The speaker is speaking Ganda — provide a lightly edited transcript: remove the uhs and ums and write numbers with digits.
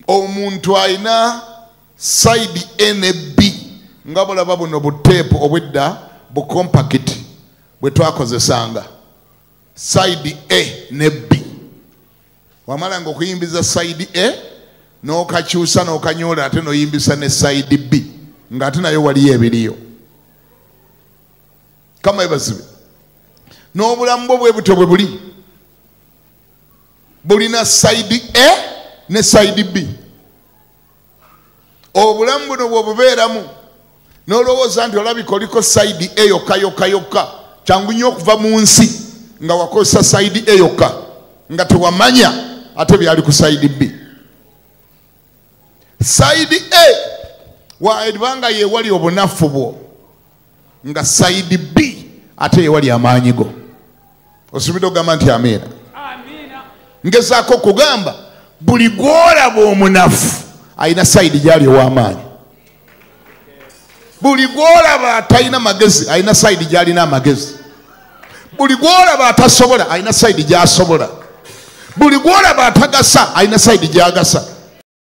omuntu alina side A ne B nga bulaba buno buteepu obwedda bucompact bwe twakozesanga side A ne B wamala nga okuyimbiza side A n'okakyusa n'okanyoola ate n'oyimbisa ne side B ng'ate nayo waliyo ebiriyo kama ebazibe n'obulamu bwo bwe butyo bwe buli bulina side A ne side B obulamu buno bw'obubeeramu n'olowooza nti olabika oliko side A yokka kyangu nnyo okuva mu nsi nga wakozesa side A yokka nga tewamanya ate byali ku side B side A wabanga yewali obunafu bwo nga side B ate yewali amaanyi go osubira okugamba nti amiina ngezaako kugamba buli gwolaba omunafu alina side gyali ow'amaanyi buli gwolaba atalina magezi alina side gyalina amagezi buli gwolaba atasobola alina side gy'asobola buli gwolaba atagasa alina side gy'agasa